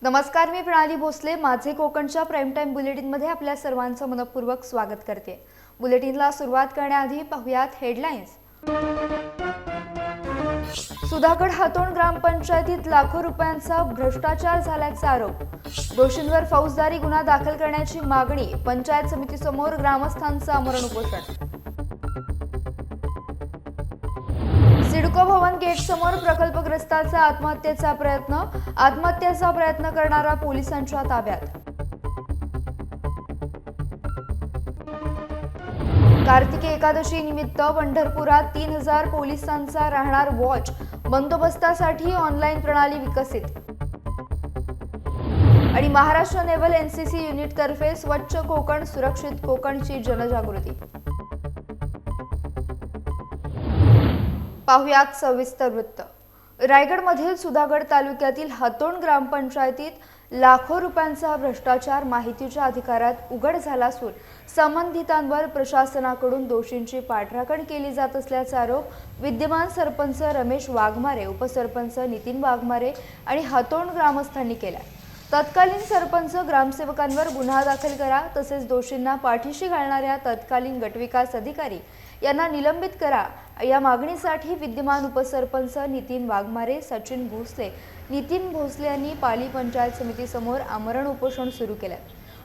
नमस्कार, मी प्रणाली भोसले. माझे कोकणच्या प्राईम टाइम बुलेटिनमध्ये आपल्या सर्वांचं मनपूर्वक स्वागत करते. बुलेटिनला सुरुवात करण्याआधी पाहुयात हेडलाईन्स. सुधागड हातोंड ग्रामपंचायतीत लाखो रुपयांचा भ्रष्टाचार झाल्याचा आरोप. दोषींवर फौजदारी गुन्हा दाखल करण्याची मागणी. पंचायत समितीसमोर ग्रामस्थांचं आमरण उपोषण. सिडको भवन गेट समोर प्रकल्पग्रस्ताचा आत्महत्येचा प्रयत्न करणारा पोलिसांच्या ताब्यात. कार्तिकी एकादशी निमित्त पंढरपुरात 3000 पोलिसांचा राहणार वॉच. बंदोबस्तासाठी ऑनलाईन प्रणाली विकसित. आणि महाराष्ट्र नेव्हल एनसीसी युनिट तर्फे स्वच्छ कोकण सुरक्षित कोकणची जनजागृती. पाहुयात सविस्तर वृत्त. रायगडमधील सुधागड तालुक्यातील हातोंड ग्रामपंचायतीत लाखो रुपयांचा भ्रष्टाचार माहितीच्या अधिकारात उघड झाला असून संबंधितांवर प्रशासनाकडून दोषींची पाठराखण केली जात असल्याचा आरोप विद्यमान सरपंच रमेश वाघमारे, उपसरपंच नितीन वाघमारे आणि हातोंड ग्रामस्थांनी केला. तत्कालीन सरपंच ग्रामसेवकांवर गुन्हा दाखल करा, तसेच दोषींना पाठीशी घालणाऱ्या तत्कालीन गटविकास अधिकारी यांना निलंबित करा या मागणीसाठी विद्यमान उपसरपंच नितीन वाघमारे, सचिन भोसले, नितीन भोसले यांनी पाली पंचायत समितीसमोर आमरण उपोषण सुरू केले.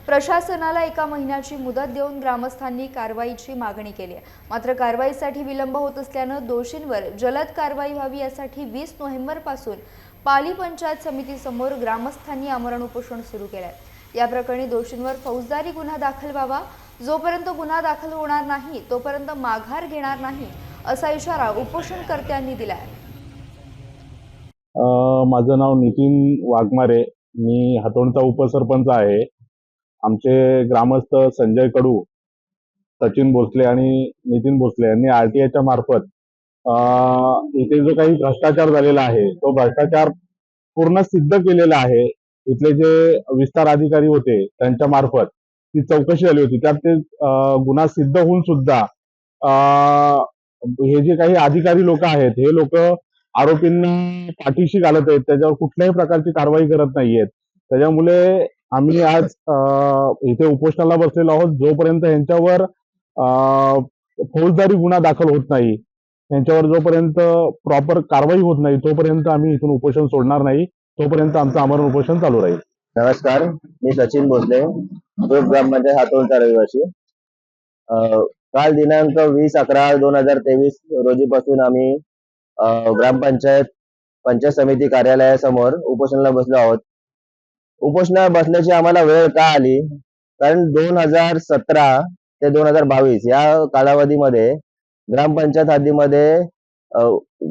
प्रशासनाला 1 महिन्याची मुदत देऊन ग्रामस्थांनी कारवाईची मागणी केली आहे. मात्र कारवाईसाठी विलंब होत असल्यानं दोषींवर जलद कारवाई व्हावी यासाठी 20 नोव्हेंबरपासून पाली पंचायत समितीसमोर ग्रामस्थांनी आमरण उपोषण सुरू केले आहे. या प्रकरणी दोषींवर फौजदारी गुन्हा दाखल व्हावा. जोपर्यंत गुन्हा दाखल होणार नाही तोपर्यंत माघार घेणार नाही असा इशारा उपोषणकर्त्यांनी दिलाय. माझं नाव नितीन वाघमारे, मी हातोंडचा उपसरपंच आहे. आमचे ग्रामस्थ संजय कडू, सचिन भोसले आणि नितीन भोसले यांनी आरटीआयच्या मार्फत इथे जो काही भ्रष्टाचार झालेला आहे तो भ्रष्टाचार पूर्ण सिद्ध केलेला आहे. इथले जे विस्तार अधिकारी होते त्यांच्या मार्फत ती चौकशी झाली होती. त्यात ते गुन्हा सिद्ध होऊन सुद्धा हे जे काही अधिकारी लोक आहेत हे लोक आरोपींना पाठीशी घालत आहेत, त्याच्यावर कुठल्याही प्रकारची कारवाई करत नाहीयेत. त्याच्यामुळे आम्ही आज इथे उपोषणाला बसलेलो आहोत. जोपर्यंत यांच्यावर फौजदारी गुन्हा दाखल होत नाही, यांच्यावर जोपर्यंत प्रॉपर कारवाई होत नाही तोपर्यंत आम्ही इथून उपोषण सोडणार नाही. तोपर्यंत आमचं आमरण उपोषण चालू राहील. नमस्कार, मी सचिन भोसले, ग्रामपंचायत हातोंडचा रहिवासी. काल दिनांक 20/11/2023 रोजीपासून आम्ही पंचायत समिती कार्यालयासमोर उपोषणाला बसलो आहोत. उपोषणाला बसण्याची आम्हाला वेळ का आली? कारण 2017 ते 2022 या कालावधीमध्ये ग्रामपंचायत हद्दीमध्ये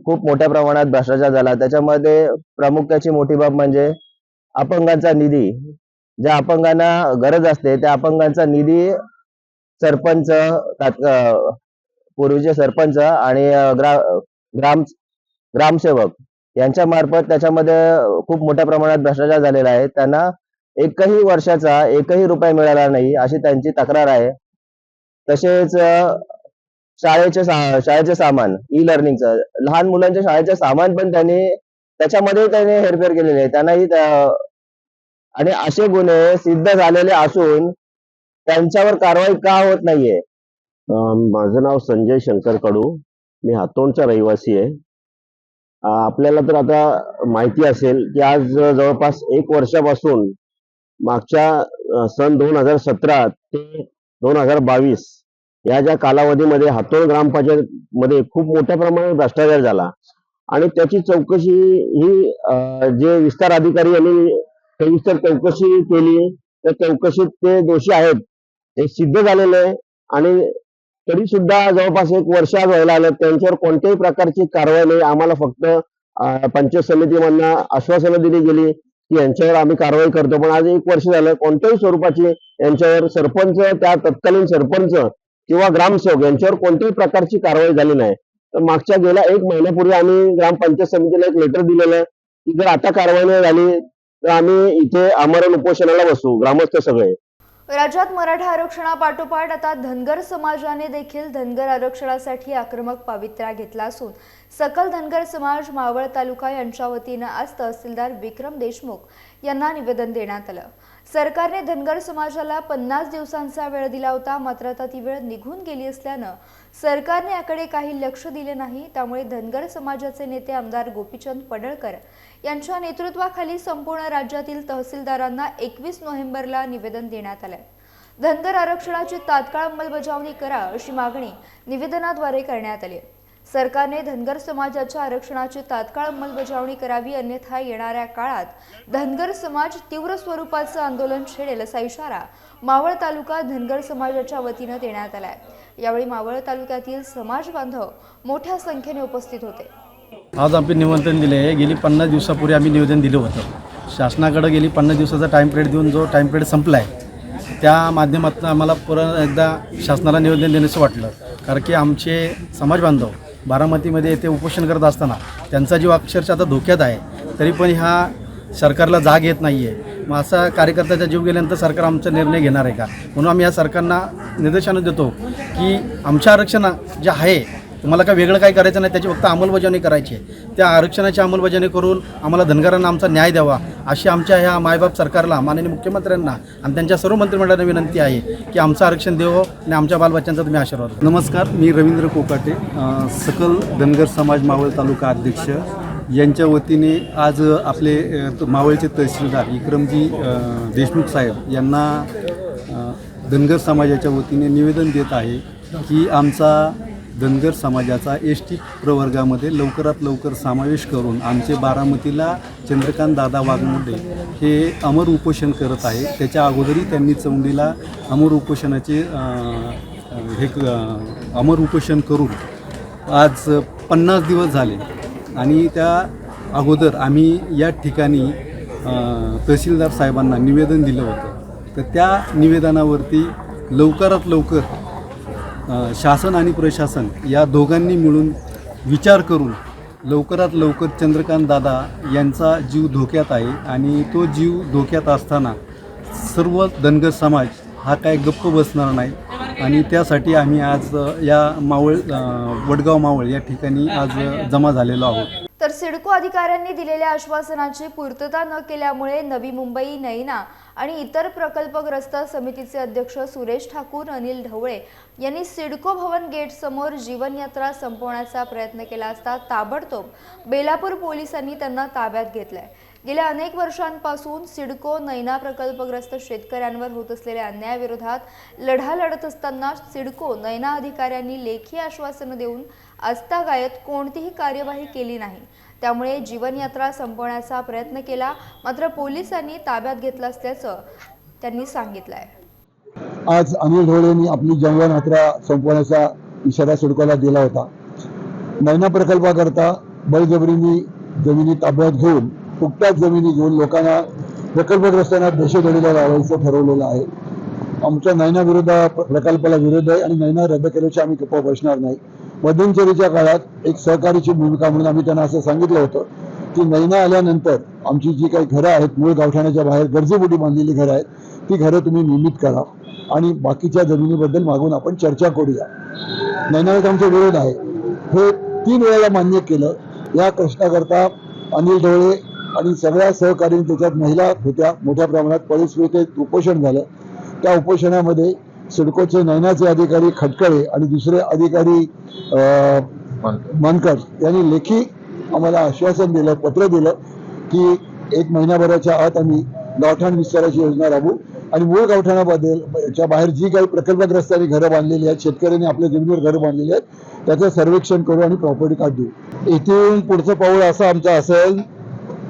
खूप मोठ्या प्रमाणात भ्रष्टाचार झाला. त्याच्यामध्ये प्रामुख्याची मोठी बाब म्हणजे अपंगांचा निधी. ज्या अपंगांना गरज असते त्या अपंगांचा निधी सरपंच, पूर्वीचे सरपंच आणि ग्रामसेवक यांच्या मार्फत त्याच्यामध्ये खूप मोठ्या प्रमाणात भ्रष्टाचार झालेला आहे. त्यांना एकही वर्षाचा 1ही रुपया मिळाला नाही अशी त्यांची तक्रार आहे. तसेच शाळेचे सामान, ई लर्निंगचं, लहान मुलांच्या शाळेचे सामान पण त्याच्यामध्ये हेरफेर केलेली आहे. त्यांनाही आणि असे गुन्हे सिद्ध झालेले असून त्यांच्यावर कारवाई का होत नाहीये? माझं नाव संजय शंकर कडू, मी हातोंडचा रहिवासी आहे. आपल्याला तर आता माहिती असेल की आज जवळपास 1 वर्षापासून मागच्या सन 2017 ते 2022 या ज्या कालावधीमध्ये हातोंड ग्रामपंचायत मध्ये खूप मोठ्या प्रमाणात भ्रष्टाचार झाला आणि त्याची चौकशी ही जे विस्तार अधिकारी यांनी सविस्तर चौकशी केली. त्या चौकशीत ते दोषी आहेत हे सिद्ध झालेले आहे आणि तरी सुद्धा जवळपास 1 वर्ष व्हायला आलं, त्यांच्यावर कोणत्याही प्रकारची कारवाई नाही. आम्हाला फक्त पंचायत समितीमधनं आश्वासनं दिली गेली की यांच्यावर आम्ही कारवाई करतो, पण आज 1 वर्ष झालं कोणत्याही स्वरूपाची यांच्यावर सरपंच, त्या तत्कालीन सरपंच किंवा ग्रामसेवक यांच्यावर कोणत्याही प्रकारची कारवाई झाली नाही. तर मागच्या गेल्या 1 महिन्यापूर्वी आम्ही ग्रामपंचायत समितीला एक लेटर दिलेलं आहे की जर आता कारवाई नाही झाली तर आम्ही इथे आमरण उपोषणाला बसू, ग्रामस्थ सगळे. राज्यात मराठा आरक्षणापाठोपाठ आता धनगर समाजाने देखील धनगर आरक्षणासाठी आक्रमक पवित्रा घेतला असून सकल धनगर समाज मावळ तालुका यांच्या वतीनं आज तहसीलदार विक्रम देशमुख यांना निवेदन देण्यात आलं। सरकारने धनगर समाजाला 50 दिवसांचा वेळ दिला होता, मात्र आता ती वेळ निघून गेली असल्यानं सरकारने याकडे काही लक्ष दिले नाही। त्यामुळे धनगर समाजाचे नेते आमदार गोपीचंद पडळकर यांच्या नेतृत्वाखाली संपूर्ण राज्यातील तहसीलदारांना 21 नोव्हेंबरला निवेदन देण्यात आले। धनगर आरक्षणाची तात्काळ अंमलबजावणी करा अशी मागणी निवेदनाद्वारे करण्यात आली। सरकारने धनगर समाजाच्या आरक्षणाची तात्काळ अंमलबजावणी करावी, अन्यथा येणाऱ्या काळात धनगर समाज तीव्र स्वरूपाचं आंदोलन छेडेल असा इशारा मावळ तालुका धनगर समाजाच्या वतीनं देण्यात आलाय। यावेळी मावळ तालुक्यातील समाज बांधव मोठ्या संख्येने उपस्थित होते। आज आम्ही निमंत्रण दिले आहे। गेली 50 दिवसापूर्वी आम्ही निवेदन दिलं होतं। शासनाकडे गेली 50 दिवसाचा टाइम पिरियड देऊन जो टाइम पिरियड संपला आहे, त्या माध्यमातून आम्हाला परत एकदा शासनाला निवेदन देण्याचं वाटलं, कारण की आमचे समाज बांधव बारामतीमध्ये येथे उपोषण करत असताना त्यांचा जीव अक्षरशः आता धोक्यात आहे, तरी पण ह्या सरकारला जाग येत नाही आहे। मग असा कार्यकर्त्याचा जीव गेल्यानंतर सरकार आमचा निर्णय घेणार आहे का? म्हणून आम्ही या सरकारना निर्देशन देतो की आमच्या आरक्षण जे आहे तुम्हाला काय वेगळं काय करायचं नाही, त्याची फक्त अंमलबजावणी करायची आहे। त्या आरक्षणाची अंमलबजावणी करून आम्हाला धनगरांना आमचा न्याय द्यावा अशी आमच्या ह्या मायबाप सरकारला, माननीय मुख्यमंत्र्यांना आणि त्यांच्या सर्व मंत्रिमंडळाला विनंती आहे की आमचं आरक्षण द्यावं आणि आमच्या बालबच्चांचा तुम्ही आशीर्वाद द्या। नमस्कार, मी रवींद्र कोकाटे, सकल धनगर समाज मावळ तालुका अध्यक्ष यांच्या वतीने आज आपले मावळचे तहसीलदार विक्रमजी देशमुख साहेब यांना धनगर समाजाच्या वतीने निवेदन देत आहे की आमचा धनगर समाजाचा एसटी प्रवर्गामध्ये लवकरात लवकर समावेश करून आमचे बारामतीला चंद्रकांत दादा वाघमोडे हे अमर उपोषण करत आहे। त्याच्या अगोदरही त्यांनी चौंडीला अमर उपोषणाचे अमर उपोषण करून आज 50 दिवस झाले आणि त्या अगोदर आम्ही या ठिकाणी तहसीलदार साहेबांना निवेदन दिलं होतं। तर त्या निवेदनावरती लवकरात लवकर शासन आणि प्रशासन या दोघांनी मिळून विचार करून लवकरात लवकर चंद्रकांत दादा यांचा जीव धोक्यात आहे आणि तो जीव धोक्यात असताना सर्व धनगर समाज हा काय गप्प बसणार नाही आणि त्यासाठी आम्ही आज या वडगाव मावळ या ठिकाणी आज जमा झालेलो आहोत। तर सिडको अधिकाऱ्यांनी दिलेल्या आश्वासनाची पूर्तता न केल्यामुळे नवी मुंबई, नैना आणि इतर प्रकल्पग्रस्त समितीचे अध्यक्ष सुरेश ठाकूर, अनिल ढवळे यांनी सिडको भवन गेट समोर जीवनयात्रा संपवण्याचा प्रयत्न केला असता ताबडतोब बेलापूर पोलिसांनी त्यांना ताब्यात घेतलंय। गेल्या अनेक वर्षांपासून सिडको, नैना प्रकल्पग्रस्त शेतकऱ्यांवर होत असलेल्या अन्यायाविरोधात लढा लढत असताना सिडको, नैना अधिकाऱ्यांनी लेखी आश्वासनं देऊन आजतागायत कोणतीही कार्यवाही केली नाही। त्यामुळे जीवनयात्रा संपवण्याचा प्रयत्न केला, मात्र पोलिसांनी ताब्यात घेतलं असल्याचं त्यांनी सांगितलंय। आज अनिल ढवळेंनी आपली जीवनयात्रा संपवण्याचा इशारा सिडकोला दिला होता। नैना प्रकल्पाकरता बळजबरीने जमिनी ताब्यात घेऊन, फुकटात जमिनी घेऊन लोकांना, प्रकल्पग्रस्तांना देशोधडीला लावायचं ठरवलेलं आहे। आमच्या नैना प्रकल्पाला विरोध आहे आणि नैना रद्द केल्याची आम्ही गप्प बसणार नाही। मध्यंतरीच्या काळात एक सहकारीची भूमिका म्हणून आम्ही त्यांना असं सांगितलं होतं की नैना आल्यानंतर आमची जी काही घरं आहेत, मूळ गावठाणाच्या बाहेर गरजेपोटी बांधलेली घरं आहेत, ती घरं तुम्ही नियमित करा आणि बाकीच्या जमिनीबद्दल मागून आपण चर्चा करूया। नैनावर आमचा विरोध आहे हे 3 वेळेला मान्य केलं। या प्रश्नाकरता अनिल ढवळे आणि सगळ्या सहकारी, त्याच्यात महिला होत्या, मोठ्या प्रमाणात परिस्थितीत उपोषण झालं। त्या उपोषणामध्ये सिडकोचे नैनाचे अधिकारी खटकळे आणि दुसरे अधिकारी मनकर यांनी लेखी आम्हाला आश्वासन दिलं, पत्र दिलं की 1 महिन्याभराच्या आत आम्ही गावठाण विस्ताराची योजना राबवू आणि मूळ गावठाणाच्या बाहेर जी काही प्रकल्पग्रस्तांनी घरं बांधलेली आहेत, शेतकऱ्यांनी आपल्या जमिनीवर घरं बांधलेली आहेत, त्याचं सर्वेक्षण करू आणि प्रॉपर्टी कार्ड देऊ। इथून पुढचं पाऊल असं आमचं असेल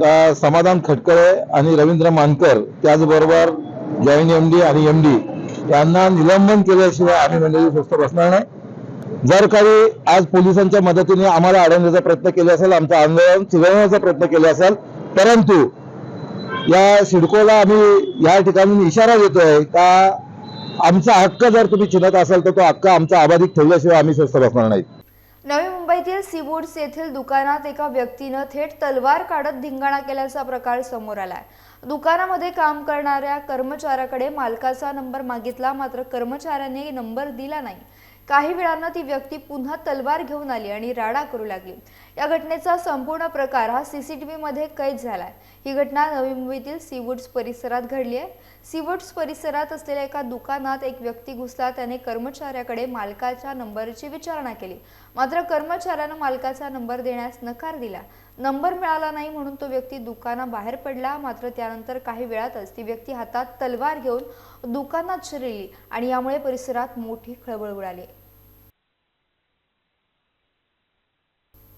का समाधान खटकळे आणि रवींद्र मानकर, त्याचबरोबर जॉईंट एमडी आणि एमडी यांना निलंबन केल्याशिवाय आम्ही मंडळी स्वस्थ बसणार नाही। जर काही आज पोलिसांच्या मदतीने आम्हाला अडवण्याचा प्रयत्न केला असेल, आमचं आंदोलन चिघळण्याचा प्रयत्न केला असेल, परंतु या सिडकोला आम्ही या ठिकाणी इशारा देतोय का आमचा हक्क जर तुम्ही चिन्हत असाल तर तो हक्क आमचा अबाधित ठेवल्याशिवाय आम्ही स्वस्थ बसणार नाही। नवी मुंबईतील सीवूड्स येथील दुकानात एका व्यक्तीनं थेट तलवार काढत धिंगाणा केल्याचा प्रकार समोर आलाय। दुकानामध्ये काम करणाऱ्या कर्मचाऱ्याकडे मालकाचा नंबर मागितला, मात्र कर्मचाऱ्याने नंबर दिला नाही। काही वेळानं ती व्यक्ती पुन्हा तलवार घेऊन आली आणि राडा करू लागली। या घटनेचा संपूर्ण प्रकार हा CCTV मध्ये कैद झालाय। ही घटना नवी मुंबईतील सीवूड्स परिसरात घडली आहे। सीवूड्स परिसरात असलेल्या एका दुकानात एक व्यक्ती घुसला। त्याने कर्मचाऱ्याकडे मालकाच्या नंबरची विचारणा केली, मात्र कर्मचाऱ्यानं मालकाचा नंबर देण्यास नकार दिला। नंबर मिळाला नाही म्हणून तो व्यक्ती दुकानाबाहेर पडला। मात्र त्यानंतर काही वेळातच ती व्यक्ती हातात तलवार घेऊन दुकानात शिरली आणि यामुळे परिसरात मोठी खळबळ उडाली।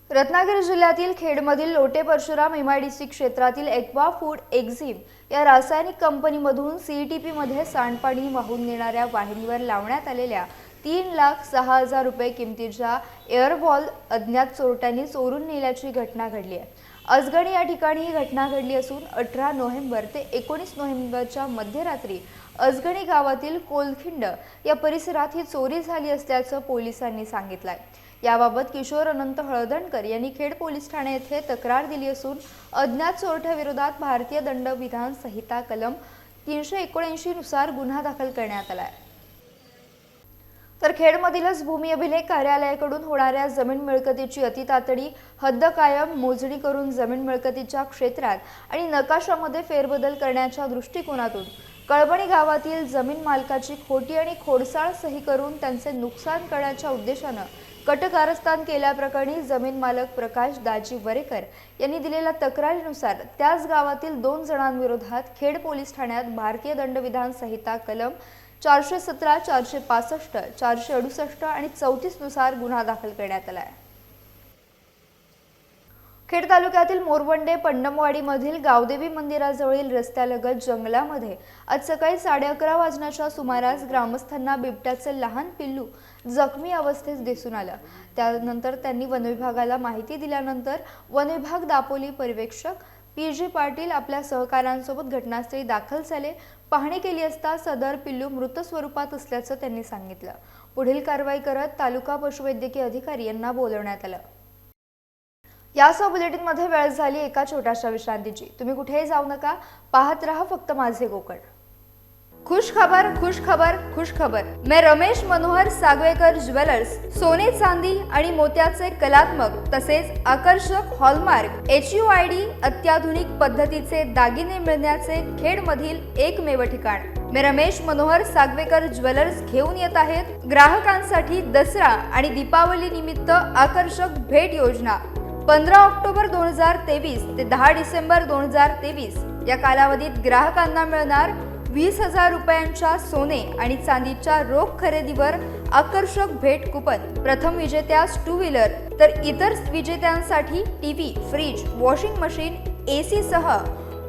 रत्नागिरी जिल्ह्यातील खेडमधील लोटे परशुराम MIDC क्षेत्रातील एक्वा फूड एक्झिम या रासायनिक कंपनीमधून CETP मध्ये सांडपाणी वाहून नेणाऱ्या वाहिनीवर लावण्यात आलेल्या 3,06,000 रुपये किमतीच्या एअरवॉल अज्ञात चोरट्यांनी चोरून नेल्याची घटना घडली आहे। अजगणी या ठिकाणी ही घटना घडली असून 18 नोव्हेंबर ते 19 नोव्हेंबरच्या मध्यरात्री अजगणी गावातील कोलखिंड या परिसरात ही चोरी झाली असल्याचं पोलिसांनी सांगितलंय। याबाबत किशोर अनंत हळदणकर यांनी खेड पोलीस ठाणे येथे तक्रार दिली असून अज्ञात चोरट्याविरोधात भारतीय दंडविधान संहिता कलम 379 नुसार गुन्हा दाखल करण्यात आलाय। तर खेडमधीलच भूमी अभिलेख कार्यालयाकडून होणाऱ्या जमीन मिळकतीची अतितातडी हद्द कायम मोजणी करून जमीन मिळकतीच्या क्षेत्रात आणि नकाशामध्ये फेरबदल करण्याच्या दृष्टिकोनातून कळबणी गावातील जमीन मालकाची खोटी आणि खोडसाळ सही करून त्यांचे नुकसान करण्याच्या उद्देशानं कट कारस्थान केल्याप्रकरणी जमीन मालक प्रकाश दाजी वरेकर यांनी दिलेल्या तक्रारीनुसार त्याच गावातील 2 जणांविरोधात खेड पोलीस ठाण्यात भारतीय दंडविधान संहिता कलम 417, 465, 468 आणि 34 नुसार गुन्हा दाखल करण्यात आला आहे। खेड तालुक्यातील मोरवंडे पंडमवाडीमधील गावदेवी मंदिराजवळील रस्त्यालगत जंगलामध्ये आज सकाळी 11:30 वाजण्याच्या सुमारास ग्रामस्थांना बिबट्याचे लहान पिल्लू जखमी अवस्थेत दिसून आलं। त्यानंतर त्यांनी वनविभागाला माहिती दिल्यानंतर वनविभाग दापोली पर्यवेक्षक PG पाटील आपल्या सहकाऱ्यांसोबत घटनास्थळी दाखल झाले। पाहणी केली असता सदर पिल्लू मृत स्वरूपात असल्याचं त्यांनी सांगितलं। पुढील कारवाई करत तालुका पशुवैद्यकीय अधिकारी यांना बोलवण्यात आलं। यासह बुलेटिनमध्ये वेळ झाली एका छोट्याशा विश्रांतीची। तुम्ही कुठेही जाऊ नका, पाहत रहा फक्त माझे कोकण। खुश खबर, खुश खबर, खुश खबर। मैं रमेश मनोहर सागवेकर ज्वेलर्स सोने चांदी आणि मोत्याचे कलात्मक तसेच आकर्षक हॉलमार्क HUID अत्याधुनिक पद्धतीचे दागिने मिळण्याचे खेडमधील एकमेव ठिकाण। मैं रमेश मनोहर सागवेकर ज्वेलर्स घेऊन येत आहेत ग्राहकांसाठी दसरा आणि दीपावली निमित्त आकर्षक भेट योजना। 15 ऑक्टोबर 2023 ते 10 डिसेंबर 2023 या कालावधीत ग्राहकांना मिळणार 20,000 रुपयांच्या सोने आणि चांदीच्या रोख खरेदीवर आकर्षक भेट कुपन। प्रथम विजेत्यास 2 व्हीलर तर इतर विजेत्यांसाठी TV, fridge, washing machine, AC सह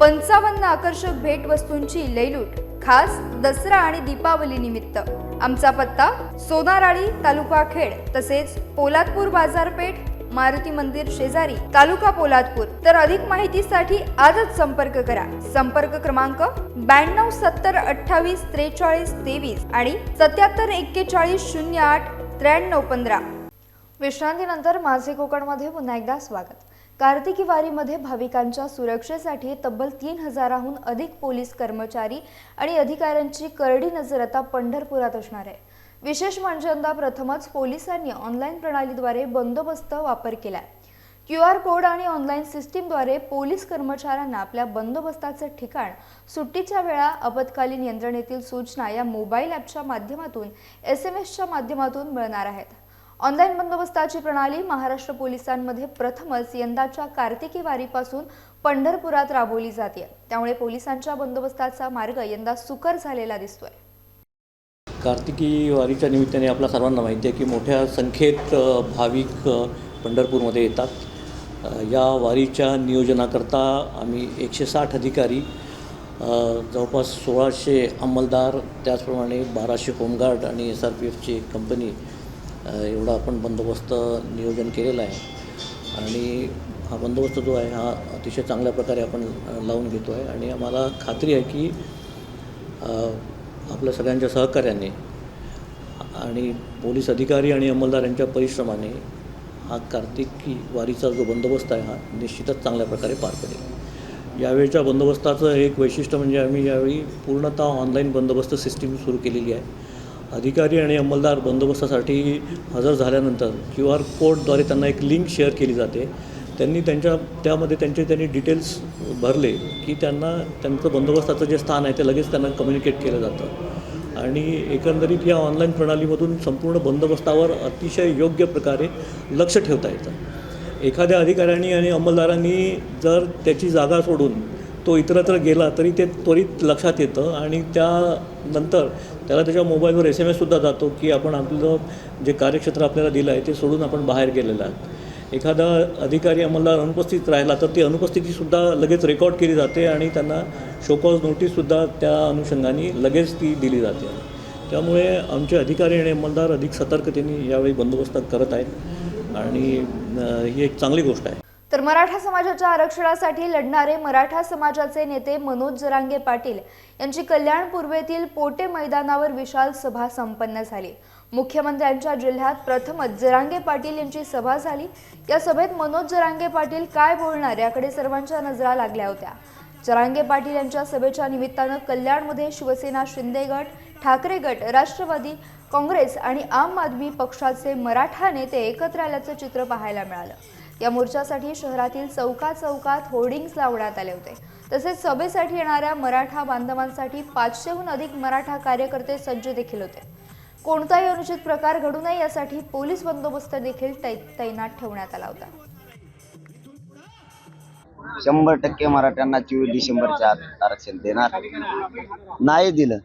55 आकर्षक भेट वस्तूंची लयलूट खास दसरा आणि दीपावली निमित्त। आमचा पत्ता सोनाराळी तालुका खेड तसेच पोलादपूर बाजारपेठ मारुती मंदिर शेजारी तालुका पोलादपूर। तर अधिक माहितीसाठी आजच संपर्क करा। संपर्क क्रमांक 92 70 28 43 23 आणि 77 41 08 93 15। विश्रांतीनंतर माझे कोकणमध्ये पुन्हा एकदा स्वागत। कार्तिकी वारीमध्ये भाविकांच्या सुरक्षेसाठी तब्बल 3,000हून अधिक पोलीस कर्मचारी आणि अधिकाऱ्यांची करडी नजर आता पंढरपुरात असणार आहे। विशेष म्हणजे यंदा प्रथमच पोलिसांनी ऑनलाईन प्रणालीद्वारे बंदोबस्त वापर केलाय। QR कोड आणि ऑनलाईन सिस्टीमद्वारे पोलीस कर्मचाऱ्यांना आपल्या बंदोबस्ताचे ठिकाण, सुट्टीच्या वेळा, आपत्कालीन यंत्रणेतील सूचना या मोबाईल ॲपच्या माध्यमातून SMS माध्यमातून मिळणार आहेत। ऑनलाईन बंदोबस्ताची प्रणाली महाराष्ट्र पोलिसांमध्ये प्रथमच यंदाच्या कार्तिकी वारीपासून पंढरपुरात राबवली जाते। त्यामुळे पोलिसांच्या बंदोबस्ताचा मार्ग यंदा सुकर झालेला दिसतोय। कार्तिकी वारीच्या निमित्ताने आपल्या सर्वांना माहिती आहे की मोठ्या संख्येत भाविक पंढरपूरमध्ये येतात। या वारीच्या नियोजनाकरता आम्ही 160 अधिकारी, जवळपास 1600 अंमलदार, त्याचप्रमाणे 1200 होमगार्ड आणि SRPFची कंपनी एवढा आपण बंदोबस्त नियोजन केलेला आहे। आणि हा बंदोबस्त जो आहे हा अतिशय चांगल्या प्रकारे आपण लावून घेतो आहे आणि आम्हाला खात्री आहे की आपल्या सगळ्यांच्या सहकार्याने आणि पोलीस अधिकारी आणि अंमलदार यांच्या परिश्रमाने हा कार्तिकी वारीचा जो बंदोबस्त आहे हा निश्चितच चांगल्या प्रकारे पार पडेल। यावेळच्या बंदोबस्ताचं एक वैशिष्ट्य म्हणजे आम्ही यावेळी पूर्णतः ऑनलाईन बंदोबस्त सिस्टीम सुरू केलेली आहे अधिकारी आणि अंमलदार बंदोबस्तासाठी हजर झाल्यानंतर QR कोडद्वारे त्यांना एक लिंक शेअर केली जाते. त्यांनी त्यामध्ये त्यांनी डिटेल्स भरले की त्यांना त्यांचं बंदोबस्ताचं जे स्थान आहे ते लगेच त्यांना कम्युनिकेट केलं जातं आणि एकंदरीत या ऑनलाईन प्रणालीमधून संपूर्ण बंदोबस्तावर अतिशय योग्य प्रकारे लक्ष ठेवता येतं. एखाद्या अधिकाऱ्यांनी आणि अंमलदारांनी जर त्याची जागा सोडून तो इतरत्र गेला तरी ते त्वरित लक्षात येतं आणि त्यानंतर त्याला त्याच्या मोबाईलवर SMS सुद्धा जातो की आपण आपलं जे कार्यक्षेत्र आपल्याला दिलं आहे ते सोडून आपण बाहेर गेलेलं आहात. एखादा अधिकारी अंमलदार अनुपस्थित राहिला तर ती अनुपस्थितीसुद्धा लगेच रेकॉर्ड केली जाते आणि त्यांना शोकॉज नोटीससुद्धा त्या अनुषंगाने लगेच ती दिली जाते. त्यामुळे आमचे अधिकारी आणि अंमलदार अधिक सतर्कतेने यावेळी बंदोबस्त करत आहेत आणि ही एक चांगली गोष्ट आहे. तर मराठा समाजाच्या आरक्षणासाठी लढणारे मराठा समाजाचे नेते मनोज जरांगे पाटील यांची कल्याण पूर्वेतील पोटे मैदानावर विशाल सभा संपन्न झाली. मुख्यमंत्र्यांच्या जिल्ह्यात प्रथमच जरांगे पाटील यांची सभा झाली. या सभेत मनोज जरांगे पाटील काय बोलणार याकडे सर्वांच्या नजरा लागल्या होत्या. जरांगे पाटील यांच्या सभेच्या निमित्तानं कल्याणमध्ये शिवसेना, शिंदे गट, ठाकरे गट, राष्ट्रवादी काँग्रेस आणि आम आदमी पक्षाचे मराठा नेते एकत्र आल्याचं चित्र पाहायला मिळालं. या मोर्चासाठी शहरातील चौकात होर्डिंग्स लावण्यात आले होते. तसेच सभेसाठी येणाऱ्या मराठा बांधवांसाठी 500हून अधिक मराठा कार्यकर्ते सज्ज देखील होते. कोणताही अनुचित प्रकार घडू नये यासाठी पोलीस बंदोबस्त देखील तैनात ठेवण्यात आला होता. 100% मराठ्यांना 24 डिसेंबरच्या आत आरक्षण देणार. नाही दिलं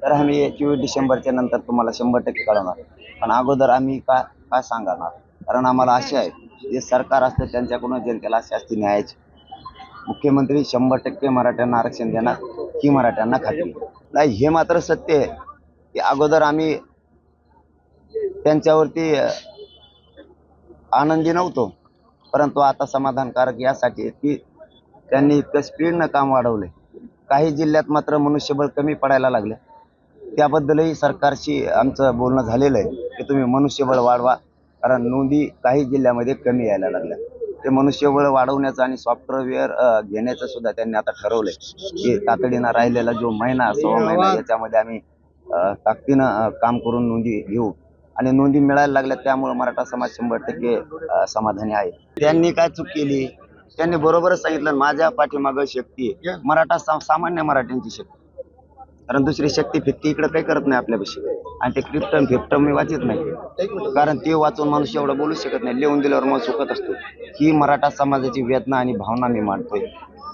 तर आम्ही 24 डिसेंबरच्या नंतर तुम्हाला 100% कळवणार. पण अगोदर आम्ही काय सांगणार, कारण आम्हाला असे आहे जे सरकार असतं त्यांच्याकडून जनतेला अशी असते न्यायाची. मुख्यमंत्री 100% मराठ्यांना आरक्षण देणार ही मराठ्यांना खात्री नाही. हे मात्र सत्य आहे की अगोदर आम्ही त्यांच्यावरती आनंदी नव्हतो, परंतु आता समाधानकारक यासाठी की त्यांनी इतकं स्पीडनं काम वाढवले. काही जिल्ह्यात मात्र मनुष्यबळ कमी पडायला लागले. त्याबद्दलही सरकारशी आमचं बोलणं झालेलं आहे की तुम्ही मनुष्यबळ वाढवा, कारण नोंदी काही जिल्ह्यामध्ये कमी यायला लागल्या. ते मनुष्यबळ वाढवण्याचं आणि सॉफ्टवेअर घेण्याचं सुद्धा त्यांनी आता ठरवलंय की तातडीनं राहिलेला जो महिना, 6 महिना याच्यामध्ये आम्ही ताकदीनं काम करून नोंदी घेऊ आणि नोंदी मिळायला लागल्या. त्यामुळे मराठा समाज 100% समाधानी आहे. त्यांनी काय चूक केली, त्यांनी बरोबरच सांगितलं माझ्या पाठीमागं शक्ती आहे. मराठा सामान्य मराठ्यांची शक्ती, कारण दुसरी शक्ती फिक्ती इकडे काही करत नाही आपल्यापाशी. आणि ते क्रिप्टम मी वाचत नाही, कारण ते वाचून माणूस एवढं बोलू शकत नाही. लिहून दिल्यावर मग चुकत असतो. ही मराठा समाजाची वेदना आणि भावना मी मांडतोय.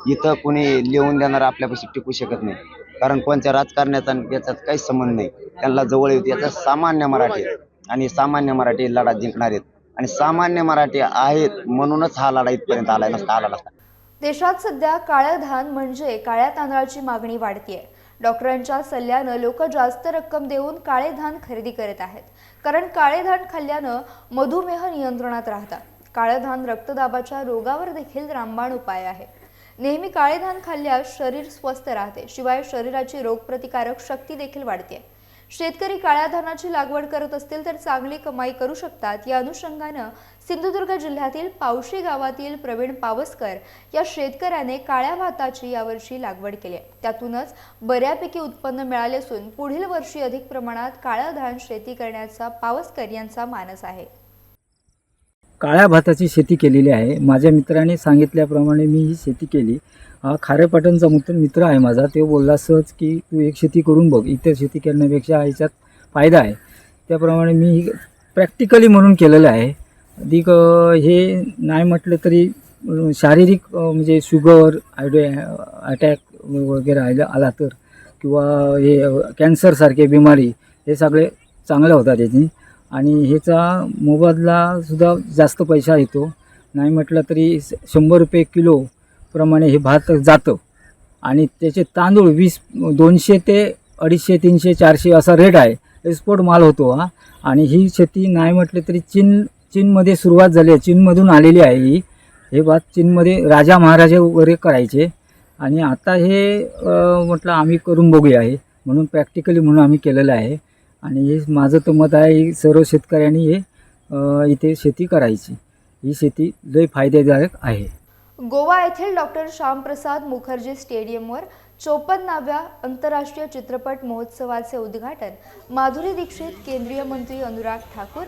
इथं कोणी लिहून देणार आपल्यापाशी टिकू शकत नाही, कारण कोणत्या राजकारण्याचा याचा काहीच संबंध नाही. त्यांना जवळ येऊ याचा सामान्य मराठी आणि सामान्य मराठी लढा जिंकणार आहेत आणि सामान्य मराठी आहेत म्हणूनच हा लढा इथपर्यंत आला नसता. देशात सध्या काळं धान म्हणजे काळ्या तांदळाची मागणी वाढतीये. डॉक्टरांच्या सल्ल्यानं लोक जास्त रक्कम देऊन काळे धान खरेदी करत आहेत, कारण काळे धान खाल्ल्यानं मधुमेह नियंत्रणात राहतात. काळं धान रक्तदाबाच्या रोगावर देखील रामबाण उपाय आहे. नेहमी काळे धान खाल्ल्यास शरीर स्वस्थ राहते, शिवाय शरीराची रोगप्रतिकारक शक्ती देखील वाढते. शेतकरी काळ्या धानाची लागवड करत असतील तर चांगली कमाई करू शकतात. या अनुषंगानं सिंधुदुर्ग जिल्ह्यातील पावशी गावातील प्रवीण पावसकर या शेतकऱ्याने काळ्या भाताची यावर्षी लागवड केली. त्यातूनच बऱ्यापैकी उत्पन्न मिळाले असून पुढील वर्षी अधिक प्रमाणात काळं धान शेती करण्याचा पावसकर यांचा मानस आहे. काळ्या भाताची शेती केलेली आहे. माझ्या मित्राने सांगितल्याप्रमाणे मी ही शेती केली. हा खारेपाटणचा मित्र आहे माझा. ते बोलला सहज की तू एक शेती करून बघ, इतर शेती करण्यापेक्षा ह्याच्यात फायदा आहे. त्याप्रमाणे मी प्रॅक्टिकली म्हणून केलेलं आहे. अधिक हे नाही म्हटलं तरी शारीरिक म्हणजे शुगर, अटॅक वगैरे आला तर, किंवा हे कॅन्सरसारखे बिमारी हे सगळे चांगल्या होतात याची. आणि ह्याचा मोबदलासुद्धा जास्त पैसा येतो. नाही म्हटलं तरी 100 रुपये किलो प्रमाणे हे भात जातं. आणि त्याचे तांदूळ 200 ते 250, 300, 400 असा रेट आहे. एक्सपोर्ट माल होतो हा. आणि ही शेती नाही म्हटलं तरी चीनमध्ये सुरुवात झाली आहे. चीनमधून आलेली आहे ही. हे भात चीनमध्ये राजा महाराजा वगैरे करायचे. आणि आता हे म्हटलं आम्ही करून बघूया आहे, म्हणून प्रॅक्टिकली म्हणून आम्ही केलेलं आहे. आणि हे माझं तर मत आहे सर्व शेतकऱ्यांनी हे इथे शेती करायची. ही शेती लई फायदेदायक आहे. गोवा येथील डॉक्टर श्यामप्रसाद मुखर्जी स्टेडियमवर 54व्या आंतरराष्ट्रीय चित्रपट महोत्सवाचे उद्घाटन माधुरी दीक्षित, केंद्रीय मंत्री अनुराग ठाकूर,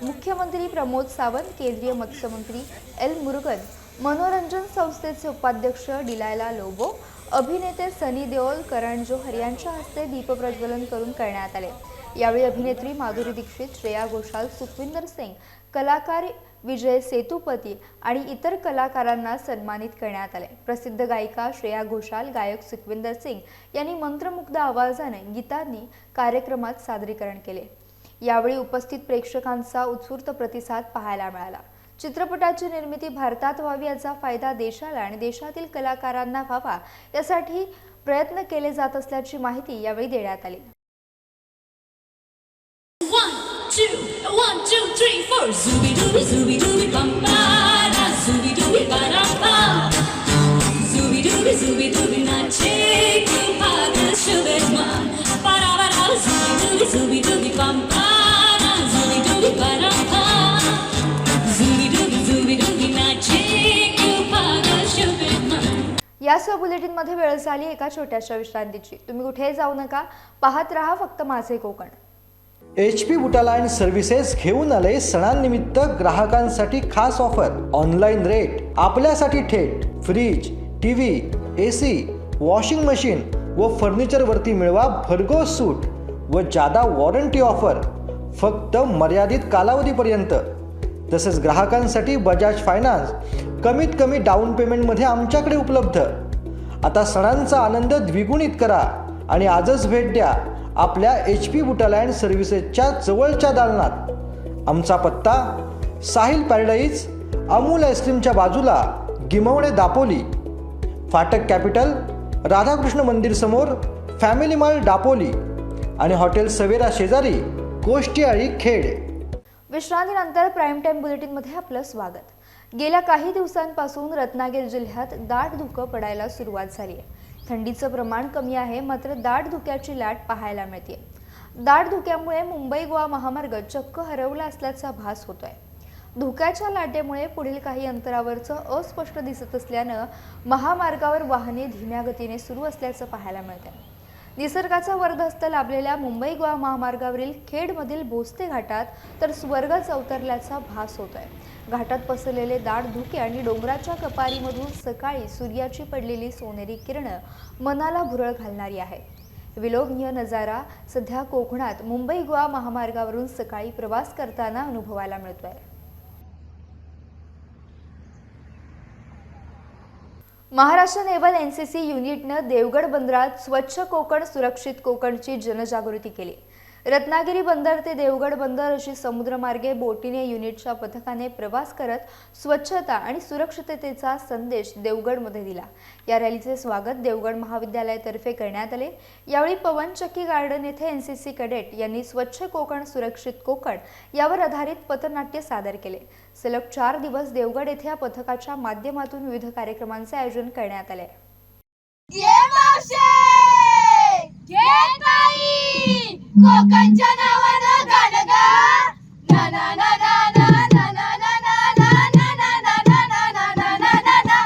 मुख्यमंत्री प्रमोद सावंत, केंद्रीय मत्स्यमंत्री एल मुरुगन, मनोरंजन संस्थेचे उपाध्यक्ष डिलायला लोबो, अभिनेते सनी देओल, करण जोहर यांच्या हस्ते दीपप्रज्वलन करून करण्यात आले। यावेळी अभिनेत्री माधुरी दीक्षित, श्रेया घोषाल, सुखविंदर सिंग, कलाकार विजय सेतुपती आणि इतर कलाकारांना सन्मानित करण्यात आले। प्रसिद्ध गायिका श्रेया घोषाल, गायक सुखविंदर सिंग यांनी मंत्रमुग्ध आवाजाने गीतांनी कार्यक्रमात सादरीकरण केले। यावेळी उपस्थित प्रेक्षकांचा उत्स्फूर्त प्रतिसाद पाहायला मिळाला। चित्रपटाची निर्मिती भारतात व्हावी याचा फायदा देशाला आणि देशातील कलाकारांना व्हावा यासाठी प्रयत्न केले जात असल्याची माहिती यावेळी देण्यात आली। 1 2 3 4 Zooby dooby bum ba da Zooby dooby ba da ba Zooby dooby nache ki pagal sugar man para para Zooby dooby bum ba da Zooby dooby ba da ba Zooby dooby nache ki pagal sugar man। यासह bulletin मध्ये वेळ झाली एका छोट्याशा विश्रांतीची। तुम्ही कुठेही जाऊ नका, पाहत रहा फक्त माझे कोकण। HP बुटालाइन सर्व्हिसेस घेऊन आले सणांनिमित्त ग्राहकांसाठी खास ऑफर। ऑनलाईन रेट आपल्यासाठी थेट fridge, TV, AC, washing machine व फर्निचर वरती मिळवा भरघोस सूट व जादा वॉरंटी ऑफर फक्त मर्यादित कालावधीपर्यंत। तसेच ग्राहकांसाठी बजाज फायनान्स कमीत कमी डाऊन पेमेंटमध्ये आमच्याकडे उपलब्ध। आता सणांचा आनंद द्विगुणित करा आणि आजच भेट द्या आपल्या HP बुटालाइन सर्व्हिसेसच्या जवळच्या दालनात। आमचा पत्ता साहिल पॅराडाईज, अमूल आईस्क्रीमच्या बाजूला, गिमवणे दापोली, फाटक कॅपिटल, राधाकृष्ण मंदिर समोर, फॅमिली मॉल दापोली आणि हॉटेल सवेरा शेजारी, कोष्टीआळी खेड। विश्रांतीनंतर प्राईम टाइम बुलेटिन मध्ये आपलं स्वागत। गेल्या काही दिवसांपासून रत्नागिरी जिल्ह्यात दाट धुकं पडायला सुरुवात झाली आहे। थंडीचं प्रमाण कमी आहे, मात्र दाट धुक्याची लाट पाहायला मिळते। दाट धुक्यामुळे मुंबई गोवा महामार्ग चक्क हरवला असल्याचा भास होतोय। धुक्याच्या लाटेमुळे पुढील काही अंतरावरचं अस्पष्ट दिसत असल्यानं महामार्गावर वाहने धीम्या गतीने सुरू असल्याचं पाहायला मिळतंय। निसर्गाचा वरदहस्त लाभलेल्या मुंबई गोवा महामार्गावरील खेडमधील भोसते घाटात तर स्वर्गच अवतरल्याचा भास होतोय। घाटात पसरलेले दाट धुके आणि डोंगराच्या कपारीमधून सकाळी सूर्याची पडलेली सोनेरी किरणं मनाला भुरळ घालणारी आहेत। विलोभनीय नजारा सध्या कोकणात मुंबई गोवा महामार्गावरून सकाळी प्रवास करताना अनुभवायला मिळतोय। महाराष्ट्र नेव्हल NCC युनिटनं देवगड बंदरात स्वच्छ कोकण सुरक्षित कोकणची जनजागृती केली। रत्नागिरी बंदर ते देवगड बंदर अशी समुद्रमार्गे बोटीने युनिटच्या पथकाने प्रवास करत स्वच्छता आणि सुरक्षिततेचा संदेश देवगडमध्ये दिला। या रॅलीचे स्वागत देवगड महाविद्यालयातर्फे करण्यात आले। यावेळी पवनचक्की गार्डन येथे NCC कॅडेट यांनी स्वच्छ कोकण सुरक्षित कोकण यावर आधारित पथनाट्य सादर केले। सलग 4 दिवस देवगड येथे या पथकाच्या माध्यमातून विविध कार्यक्रमांचे आयोजन करण्यात आले। कोकणच्या नावानं गाणं गा ना ना ना ना ना ना ना ना ना ना ना ना ना ना।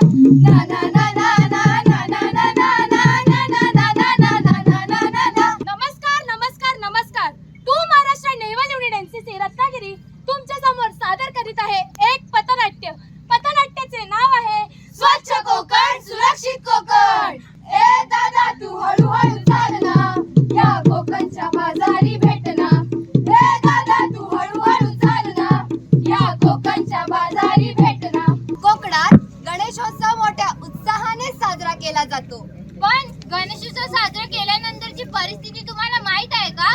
नमस्कार नमस्कार। तू Maharashtra naval unit NCC Ratnagiri तुमच्या समोर सादर करीत आहे एक पथनाट्य। पथनाट्याचे नाव आहे स्वच्छ कोकण सुरक्षित कोकण। ए दादा तू हळूहळू चाल ना, या कोकणच्या बाजारी भेटना। ए दादा तू हळूहळू चाल ना, या कोकणच्या बाजारी भेटना। कोकणात गणेशोत्सव मोठ्या उत्साहाने साजरा केला जातो। पण गणेशोत्सव साजरा केल्यानंतरची परिस्थिती तुम्हाला माहित आहे का?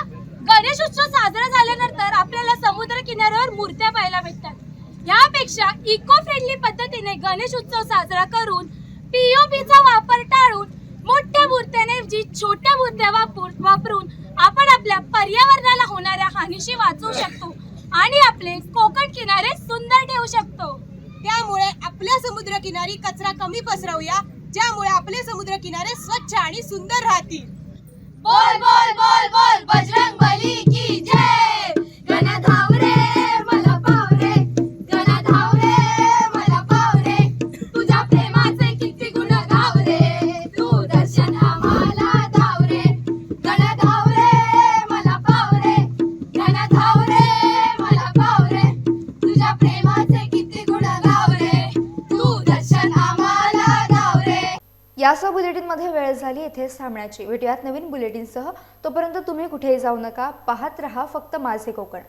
गणेशोत्सव साजरा झाल्यानंतर आपल्याला समुद्र किनाऱ्यावर मूर्त्या पाहायला भेटतात। यापेक्षा इको फ्रेंडली पद्धतीने गणेशोत्सव साजरा करून POPचा वापर टाळून मोठ्या मूर्त्याऐवजी छोट्या मूर्त्या वापरून आपण आपल्या पर्यावरणाला होणाऱ्या हानीशी वाचवू शकतो आणि आपले कोकण किनारे सुंदर ठेवू शकतो। त्यामुळे आपल्या समुद्र किनारी कचरा कमी पसरवूया, ज्यामुळे आपले समुद्र किनारे स्वच्छ आणि सुंदर राहतील। बोल बोल बोल बोल बजरंगबली की जय। गणा धाव रे मला पाव रे, गणा धाव रे मला पाव रे, तुझ्या प्रेम बुलेटिनमध्ये वेळ झाली इथेच थांबण्याची. भेटूयात नवीन बुलेटिनसह. तोपर्यंत तुम्ही कुठेही जाऊ नका. पाहत रहा फक्त माझे कोकण.